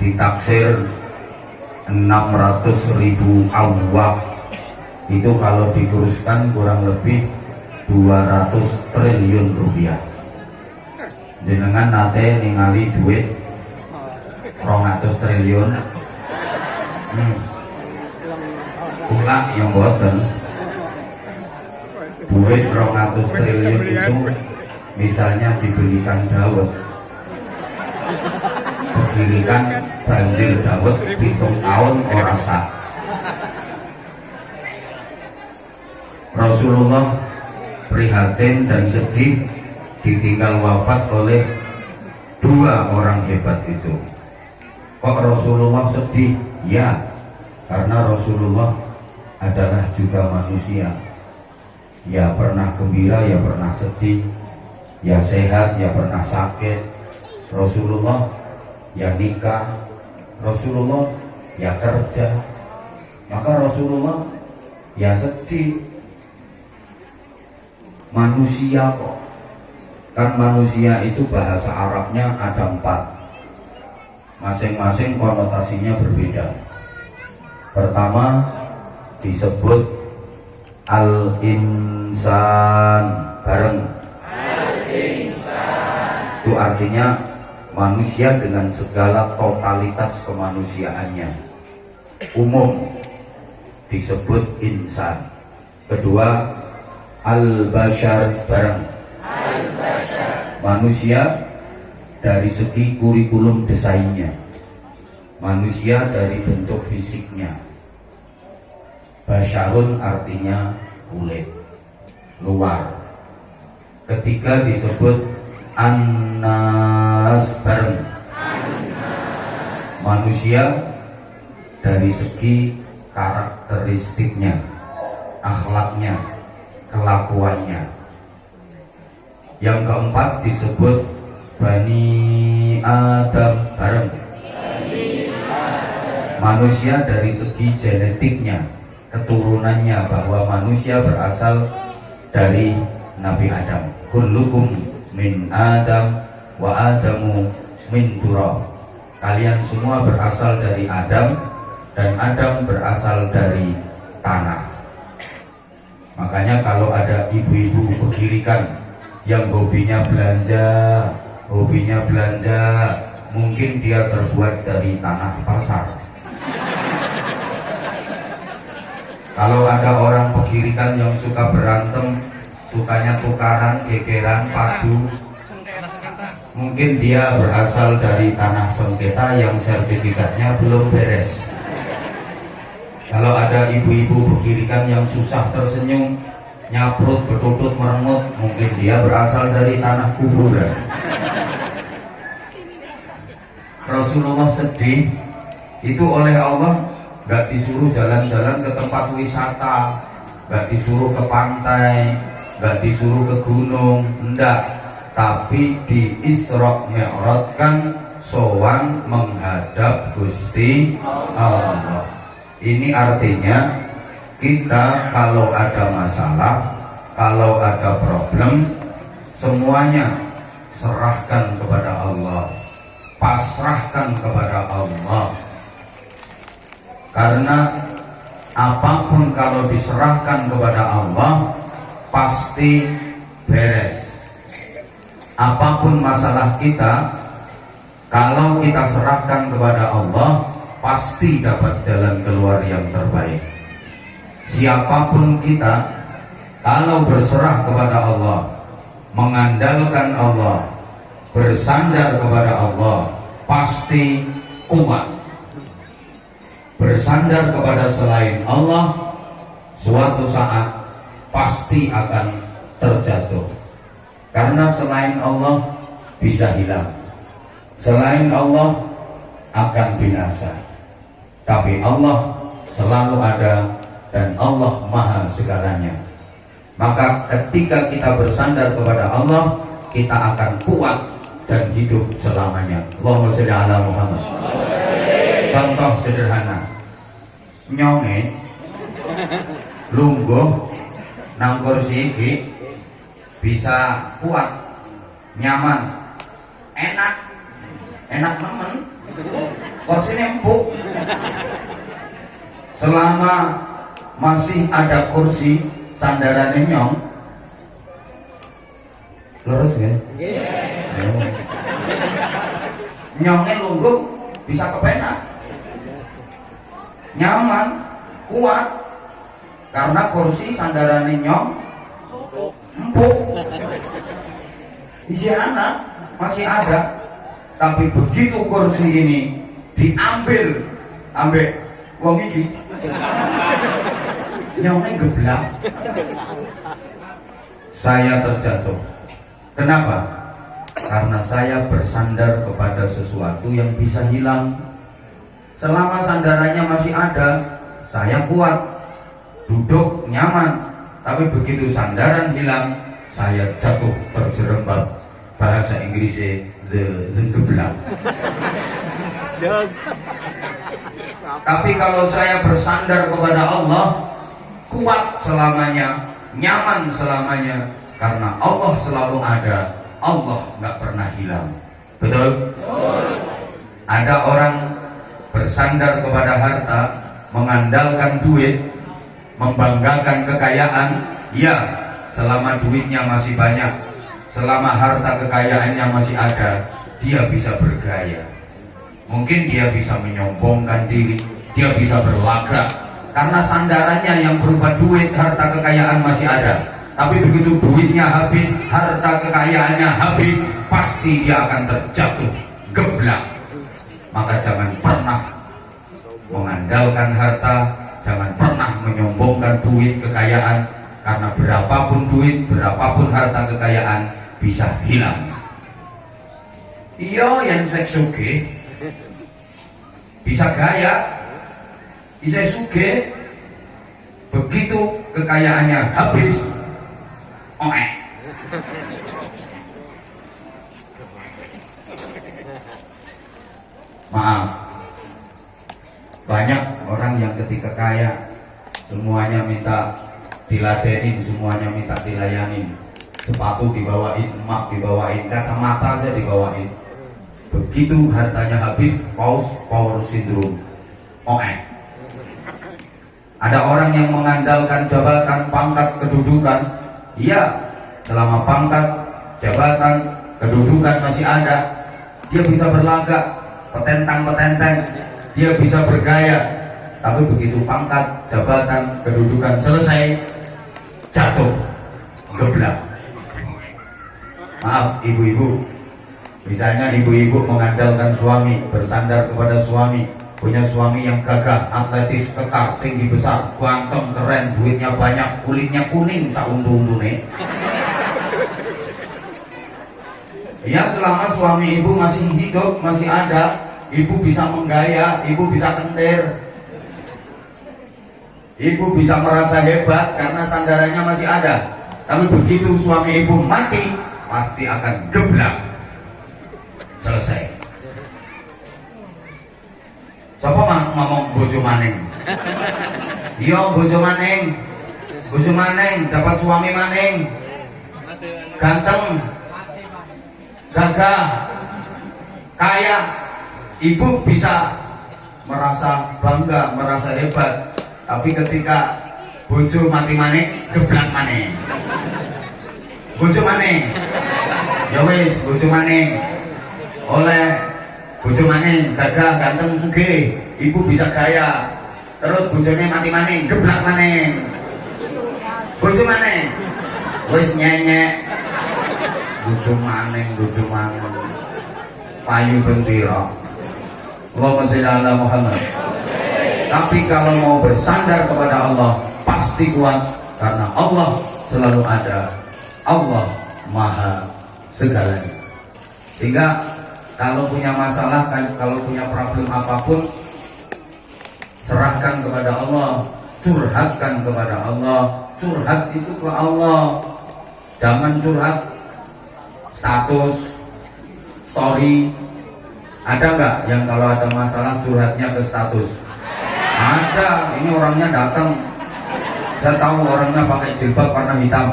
ditaksir 600.000 awak. Itu kalau dikuruskan kurang lebih 200 triliun rupiah. Jenengan nate ningali duit 200 triliun. Pula yang boten duit 200 triliun itu misalnya dibelikan Dawet, beginikan banjir Dawet hitung tahun ora sah. Rasulullah prihatin dan sedih ditinggal wafat oleh dua orang hebat itu. Kok Rasulullah sedih? Ya, karena Rasulullah adalah juga manusia. Ya pernah gembira, ya pernah sedih, ya sehat, ya pernah sakit. Rasulullah ya nikah, Rasulullah ya kerja, maka Rasulullah ya sedih. Manusia kok, kan manusia itu bahasa Arabnya ada 4, masing-masing konotasinya berbeda. Pertama disebut al-insan, bareng al-insan, itu artinya manusia dengan segala totalitas kemanusiaannya, umum disebut insan. Kedua al-bashar, bareng al-bashar, manusia dari segi kurikulum desainnya, manusia dari bentuk fisiknya. Basyarun artinya kulit luar. Ketiga disebut an-nas, bareng manusia dari segi karakteristiknya, akhlaknya, kelakuannya. Yang keempat disebut Bani Adam, bareng manusia dari segi genetiknya, keturunannya, bahwa manusia berasal dari Nabi Adam. Kullukum min Adam wa Adamu min turab. Kalian semua berasal dari Adam dan Adam berasal dari tanah. Makanya kalau ada ibu-ibu pegirikan yang hobinya belanja, mungkin dia terbuat dari tanah pasar. Kalau ada orang pegirikan yang suka berantem, sukanya tukaran, gegeran, padu, mungkin dia berasal dari tanah sengketa yang sertifikatnya belum beres. Kalau ada ibu-ibu pegirikan yang susah tersenyum, nyaprut, bertutut, merengut, mungkin dia berasal dari tanah kuburan. Rasulullah sedih itu oleh Allah gak disuruh jalan-jalan ke tempat wisata, gak disuruh ke pantai, gak disuruh ke gunung, enggak, tapi di Isra Mi'rajkan sowan menghadap Gusti Allah. Ini artinya kita kalau ada masalah, kalau ada problem, semuanya serahkan kepada Allah, pasrahkan kepada Allah. Karena apapun kalau diserahkan kepada Allah pasti beres. Apapun masalah kita, kalau kita serahkan kepada Allah pasti dapat jalan keluar yang terbaik. Siapapun kita, kalau berserah kepada Allah, mengandalkan Allah, bersandar kepada Allah, pasti kuat. Bersandar kepada selain Allah, suatu saat pasti akan terjatuh. Karena selain Allah bisa hilang, selain Allah akan binasa. Tapi Allah selalu ada dan Allah maha segalanya. Maka ketika kita bersandar kepada Allah, kita akan kuat dan hidup selamanya. Allahumma sholli ala Muhammad. Contoh sederhana, nyonge lungguh nang kursi iki bisa kuat, nyaman, enak nemen. kursinya empuk. Selama masih ada kursi sandarannya nyong, lurus ya? Nyongnya lungguh bisa kepenak, nyaman, kuat, karena kursi sandarannya nyong empuk. Isi anak masih ada, tapi begitu kursi ini diambil ambek wong iki, nyongnya geblak. Saya terjatuh. Kenapa? Karena saya bersandar kepada sesuatu yang bisa hilang. Selama sandarannya masih ada, saya kuat, duduk nyaman. Tapi begitu sandaran hilang, saya jatuh terjerembab. Bahasa Inggrisnya the geblak. Tapi kalau saya bersandar kepada Allah, kuat selamanya, nyaman selamanya, karena Allah selalu ada, Allah nggak pernah hilang. Betul? Ada orang bersandar kepada harta, mengandalkan duit, membanggakan kekayaan. Ya, selama duitnya masih banyak, selama harta kekayaannya masih ada, dia bisa bergaya. Mungkin dia bisa menyombongkan diri, dia bisa berlagak, karena sandarannya yang berupa duit, harta kekayaan masih ada. Tapi begitu duitnya habis, harta kekayaannya habis, pasti dia akan terjatuh geblak. Maka jangan pernah mengandalkan harta, jangan pernah menyombongkan duit kekayaan, karena berapapun duit, berapapun harta kekayaan bisa hilang. Iya yang seksuge bisa gaya, bisa suge, begitu kekayaannya habis, maaf, banyak orang yang ketika kaya semuanya minta diladenin, semuanya minta dilayanin. Sepatu dibawain, emak dibawain, kacamata aja dibawain. Begitu hartanya habis, power syndrome. Ada orang yang mengandalkan jabatan, pangkat, kedudukan. Iya, selama pangkat, jabatan, kedudukan masih ada, dia bisa berlagak, petentang-petenteng, dia bisa bergaya. Tapi begitu pangkat, jabatan, kedudukan selesai, jatuh geblak. Maaf ibu-ibu, misalnya ibu-ibu mengandalkan suami, bersandar kepada suami, punya suami yang gagah, atletis, kekar, tinggi besar, ganteng, keren, duitnya banyak, kulitnya kuning saundu-undune. Ya, selama suami ibu masih hidup, masih ada, ibu bisa menggaya, ibu bisa kentir, ibu bisa merasa hebat karena sandarannya masih ada. Tapi begitu suami ibu mati, pasti akan geblak. Selesai. Siapa ngomong bojo maning? Iya bojo maning, bojo maning, dapat suami maning, ganteng, gagah, kaya. Ibu bisa merasa bangga, merasa hebat. Tapi ketika bojo mati maning, geblak maning. Bojo maning, ya wis bojo maning, oleh bojo maning, gagah, ganteng, sugih, ibu bisa gaya. Terus bojone mati maning, geblak maning. Bojo maning, wis nyenyek. Bojo maning, payu bentira. Allahumma sholli ala Muhammad. Tapi kalau mau bersandar kepada Allah, pasti kuat, karena Allah selalu ada, Allah maha segalanya. Sehingga kalau punya masalah, kalau punya problem apapun, serahkan kepada Allah, curhatkan kepada Allah. Curhat itu ke Allah, jangan curhat status, story. Ada nggak yang kalau ada masalah curhatnya ke status? Ada. Ini orangnya datang, saya tahu orangnya pakai jilbab warna hitam.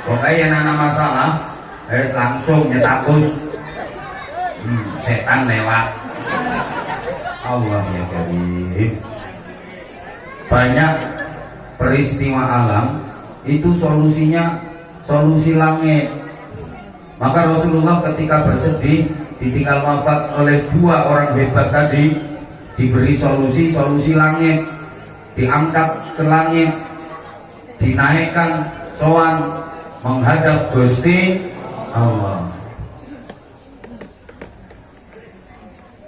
Pokoknya yang ada masalah, langsung nyetatus. jalan lewat. Allah ya Karim. Banyak peristiwa alam itu solusinya solusi langit. Maka Rasulullah ketika bersedih ditinggal wafat oleh dua orang hebat tadi, diberi solusi langit, diangkat ke langit, dinaikkan sowan menghadap Gusti Allah.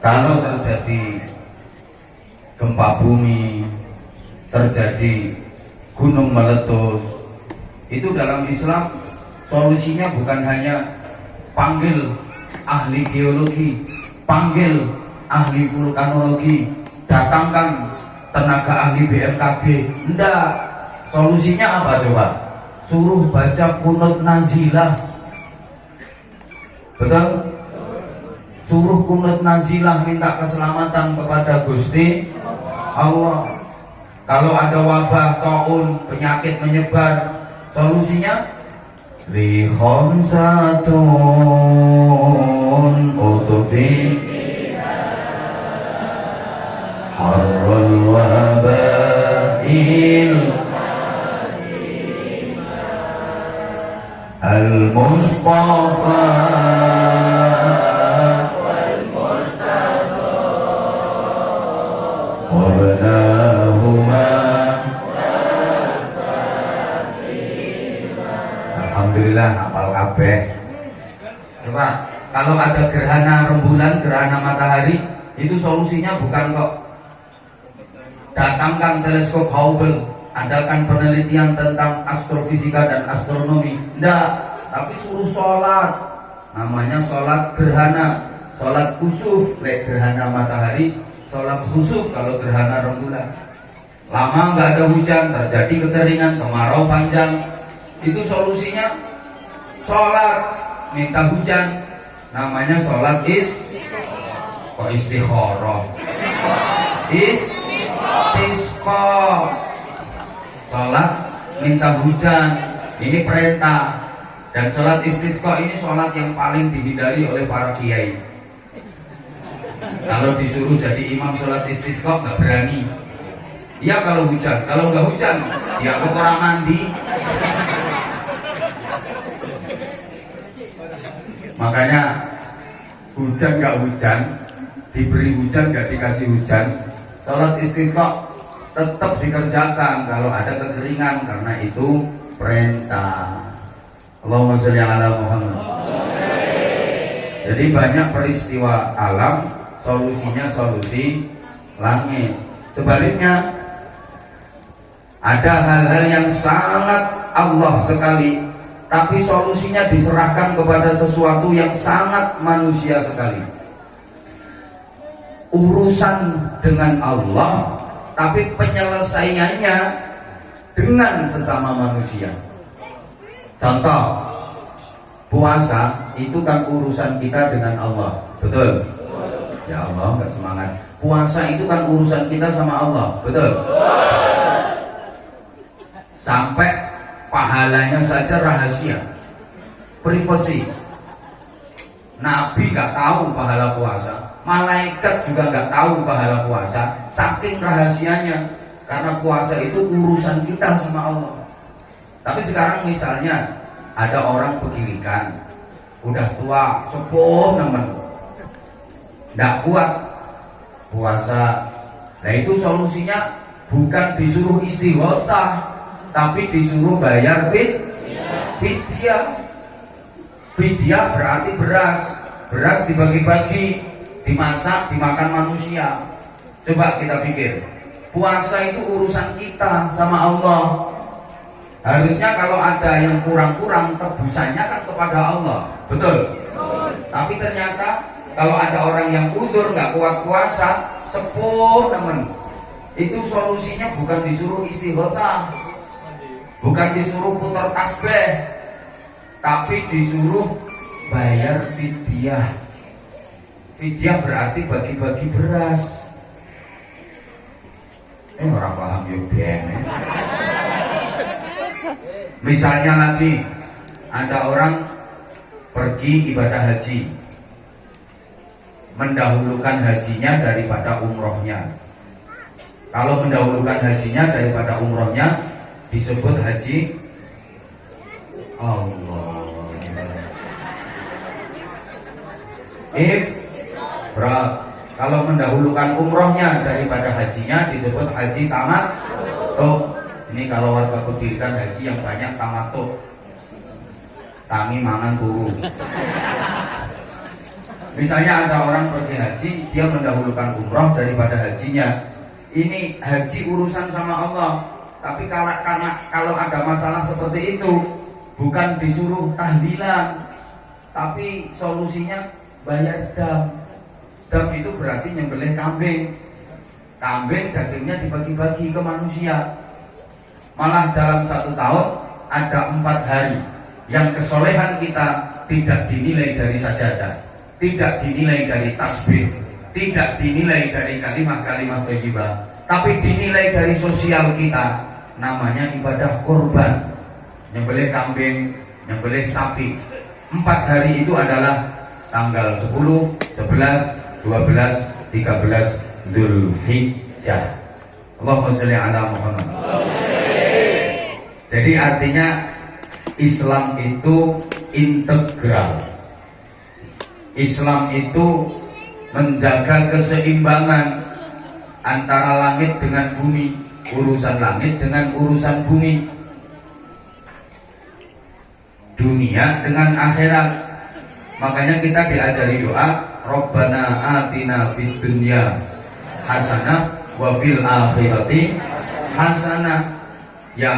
Kalau terjadi gempa bumi, terjadi gunung meletus, itu dalam Islam solusinya bukan hanya panggil ahli geologi, panggil ahli vulkanologi, datangkan tenaga ahli BMKG. Enggak, solusinya apa coba? Suruh baca kunut nazilah. Betul? Suruh kunut nazilah, minta keselamatan kepada Gusti Allah. Kalau ada wabah, taun, penyakit menyebar, solusinya li khamsatun utufi harrul wabail al-mustafa Alhamdulillah hafal kabeh. Coba kalau ada gerhana rembulan, gerhana matahari, itu solusinya bukan kok datangkan teleskop Hubble, adakan penelitian tentang astrofisika dan astronomi. Enggak, tapi suruh sholat. Namanya sholat gerhana, sholat kusuf gerhana matahari, sholat khusuf kalau gerhana rembulan. Lama nggak ada hujan, terjadi kekeringan, kemarau panjang, itu solusinya sholat minta hujan. Namanya sholat istikharah, sholat minta hujan, ini perintah. Dan sholat istisqa ini sholat yang paling dihindari oleh para kiai. Kalau disuruh jadi imam sholat istisqa nggak berani. Ya kalau hujan, kalau nggak hujan ya kotoran mandi. Makanya hujan nggak hujan, diberi hujan nggak dikasih hujan, sholat istisqa tetap dikerjakan kalau ada kekeringan, karena itu perintah. Allahumma sholli ala Muhammad. Jadi banyak peristiwa alam solusinya solusi langit. Sebaliknya ada hal-hal yang sangat Allah sekali, tapi solusinya diserahkan kepada sesuatu yang sangat manusia sekali. Urusan dengan Allah, tapi penyelesaiannya dengan sesama manusia. Contoh, puasa itu kan urusan kita dengan Allah, betul? Ya Allah, nggak semangat. Puasa itu kan urusan kita sama Allah, betul? Sampai pahalanya saja rahasia, privasi. Nabi nggak tahu pahala puasa, malaikat juga nggak tahu pahala puasa, saking rahasianya. Karena puasa itu urusan kita sama Allah. Tapi sekarang misalnya ada orang pegirikan, udah tua, sepuh nemen, nggak kuat puasa. Nah itu solusinya bukan disuruh istighosah, tapi disuruh bayar fidyah. Fidyah berarti beras dibagi-bagi, dimasak, dimakan manusia. Coba kita pikir, puasa itu urusan kita sama Allah. Harusnya kalau ada yang kurang-kurang, tebusannya kan kepada Allah, betul? Tapi ternyata kalau ada orang yang udur nggak kuat puasa, sepuh temen, itu solusinya bukan disuruh istighosah, bukan disuruh putar tasbih, tapi disuruh bayar fidyah. Fidyah berarti bagi-bagi beras. Orang paham juga. Misalnya lagi ada orang pergi ibadah haji, mendahulukan hajinya daripada umrohnya. Kalau mendahulukan hajinya daripada umrohnya disebut haji Allah. Ifrat. Kalau mendahulukan umrohnya daripada hajinya disebut haji tamattu. Ini kalau warga kudirkan haji yang banyak tamattu. Tangi mangan turu. Misalnya ada orang pergi haji, dia mendahulukan umroh daripada hajinya. Ini haji urusan sama Allah. Tapi kalau ada masalah seperti itu, bukan disuruh tahlilan, tapi solusinya bayar dam. Dam itu berarti nyembelih kambing. Kambing dagingnya dibagi-bagi ke manusia. Malah dalam 1 tahun ada 4 hari yang kesolehan kita tidak dinilai dari sajadah, tidak dinilai dari tasbih, tidak dinilai dari kalimat-kalimat thayyibah, tapi dinilai dari sosial kita. Namanya ibadah kurban, nyembelih kambing, nyembelih sapi. 4 hari itu adalah tanggal 10, 11, 12, 13 Dzulhijjah. Allahumma sholli ala Muhammad. Jadi artinya Islam itu integral. Islam itu menjaga keseimbangan antara langit dengan bumi, urusan langit dengan urusan bumi, dunia dengan akhirat. Makanya kita diajari doa, Rabbana atina fid dunya hasanah wa fil akhirati hasanah. Ya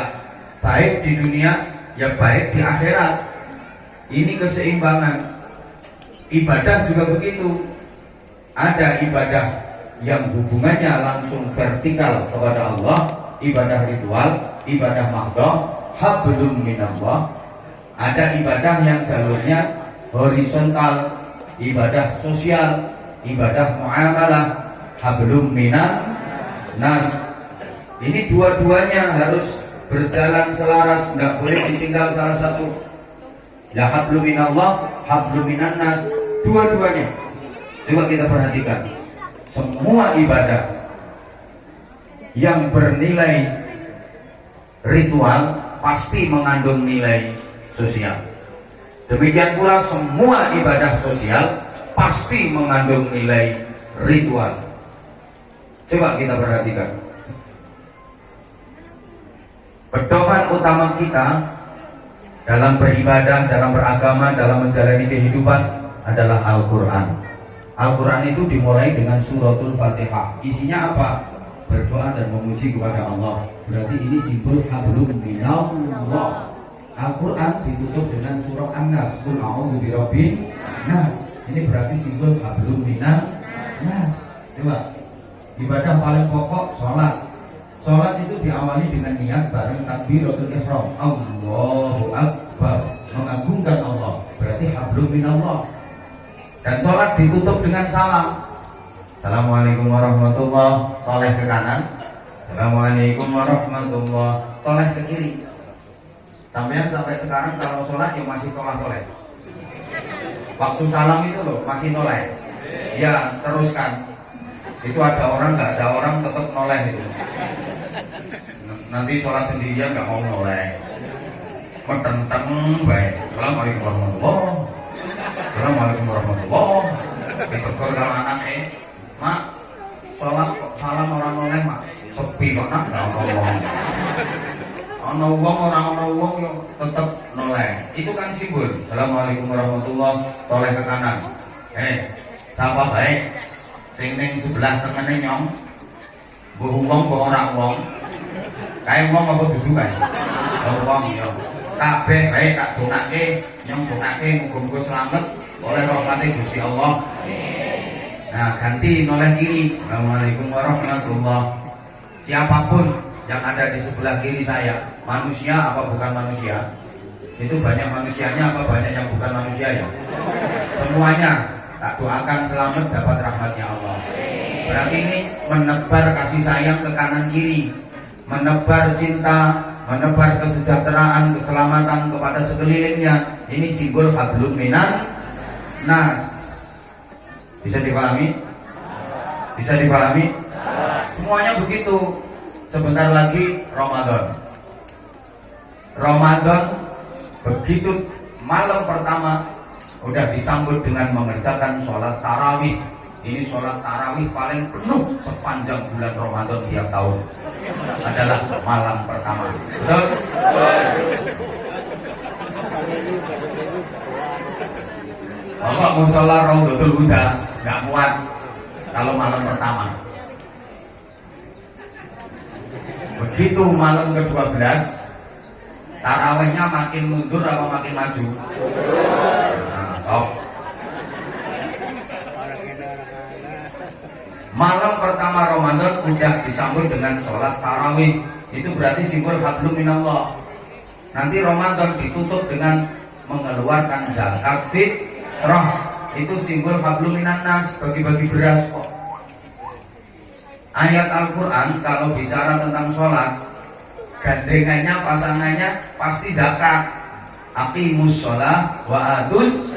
baik di dunia, ya baik di akhirat. Ini keseimbangan. Ibadah juga begitu. Ada ibadah yang hubungannya langsung vertikal kepada Allah, ibadah ritual, ibadah mahdhah, hablum minallah. Ada ibadah yang jalurnya horizontal, ibadah sosial, ibadah muamalah, hablum minan nas. Ini dua-duanya harus berjalan selaras, nggak boleh ditinggal salah satu. Ya hablum minallah, hablum minan nas, dua-duanya. Coba kita perhatikan, semua ibadah yang bernilai ritual pasti mengandung nilai sosial. Demikian pula semua ibadah sosial pasti mengandung nilai ritual. Coba kita perhatikan, pedoman utama kita dalam beribadah, dalam beragama, dalam menjalani kehidupan adalah Al-Quran. Al-Quran itu dimulai dengan suratul Fatihah. Isinya apa? Berdoa dan memuji kepada Allah. Berarti ini simbol hablum minallah. Al-Quran ditutup dengan surah An-Nas, Qul a'udzu birabbin nas. Ini berarti simbol hablum minan nas. Coba, ibadah paling pokok sholat. Sholat itu diawali dengan niat bareng takbiratul ihram, Allahu Akbar, mengagungkan Allah. Berarti hablum minallah. Dan sholat ditutup dengan salam. Assalamualaikum warahmatullahi, toleh ke kanan. Assalamualaikum warahmatullahi, toleh ke kiri. Sampai sekarang kalau sholat ya masih toleh. Waktu salam itu loh masih noleh. Ya teruskan. Itu ada orang, nggak ada orang tetap noleh itu. Nanti sholat sendirian nggak mau noleh. Metenteng baik. Assalamualaikum warahmatullahi. Assalamualaikum warahmatullahi. Ditegur kalau anaknya, mak sholat salam orang noleh mak. Sepi kok nak nggak ngomong. Ono wong orang wong yo tetep noleh. Itu kan simbol. Assalamualaikum warahmatullahi, toleh ke kanan. Sapa baik sing ning sebelah tengene nyong. Mbok wong mbok ora wong. Kae wong apa dudu kae? Oh wong yo. Kabeh bae tak dongake, nyong dongake muga-muga slamet oleh rahmate Gusti Allah. Nah, ganti noleh kiri. Assalamualaikum warahmatullahi. Siapapun yang ada di sebelah kiri saya, manusia apa bukan manusia? Itu banyak manusianya apa banyak yang bukan manusia ya? Semuanya tak doakan selamat dapat rahmatnya Allah. Berarti ini menebar kasih sayang ke kanan kiri, menebar cinta, menebar kesejahteraan, keselamatan kepada sekelilingnya. Ini simbol hablum minan nas. Bisa dipahami? Bisa dipahami? Semuanya begitu. Sebentar lagi Ramadan. Ramadan begitu malam pertama udah disambut dengan mengerjakan sholat tarawih. Ini sholat tarawih paling penuh sepanjang bulan Ramadan tiap tahun adalah malam pertama. Betul? Bapak musola Raudhatul Huda nggak muat kalau malam pertama. Begitu malam ke-12 tarawihnya makin mundur apa makin maju? Nah, sok. Malam pertama Ramadan udah disambut dengan sholat tarawih. Itu berarti simbol hablum minallah. Nanti Ramadan ditutup dengan mengeluarkan zakat fitrah. Itu simbol hablum minannas, bagi-bagi beras kok. Ayat Al-Quran kalau bicara tentang sholat, gandengannya, pasangannya pasti zakat. Aqimus sholah wa atuz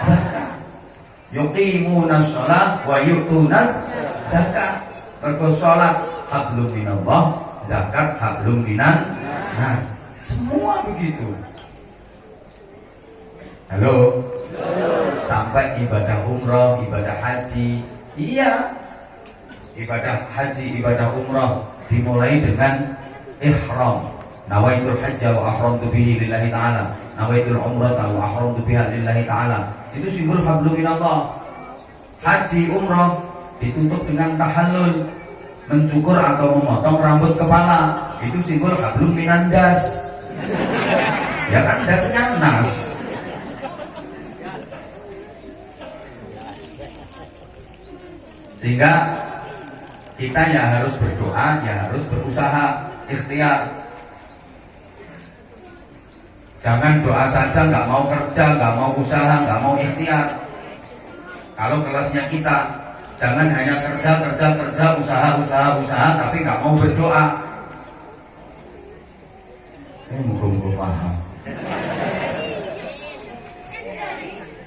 zakat. Yuqimunas sholah wa yu'tunas zakat. Mergo sholat hablum minallah, zakat hablum minan nas. Semua begitu. Halo? Sampai ibadah umroh, ibadah haji. Iya, ibadah haji, ibadah umroh dimulai dengan ihram. Nawaitul hajja wa ahramtu bihi lillahi ta'ala. Nawaitul umrata wa ahramtu biha lillahi ta'ala. Itu simbol hablum minallah. Haji umroh ditutup dengan tahallul, mencukur atau memotong rambut kepala. Itu simbol hablum minandas. Ya kan dasnya nas. Sehingga kita ya harus berdoa, ya harus berusaha, ikhtiar. Jangan doa saja, nggak mau kerja, nggak mau usaha, nggak mau ikhtiar. Kalau kelasnya kita, jangan hanya kerja, usaha, tapi nggak mau berdoa. Muka-muka paham.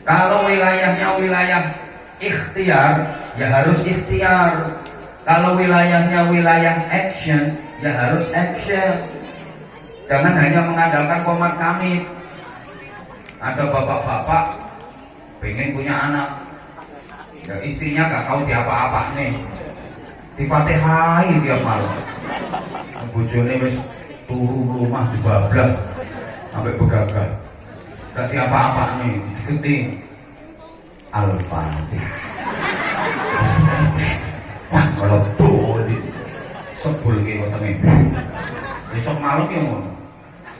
Kalau wilayahnya wilayah ikhtiar, ya harus ikhtiar. Kalau wilayahnya wilayah action, ya harus action. Jangan hanya mengandalkan komat kamit. Ada bapak-bapak pengen punya anak, ya istrinya gak tahu diapa-apa nih, difatihai tiap malam. Bojone wis turu rumah dibablas sampai begagal, gak diapa-apa nih, diketing Al-Fatihah. Wah, kalau boleh sebul gitu temen. Besok malam ya ngono.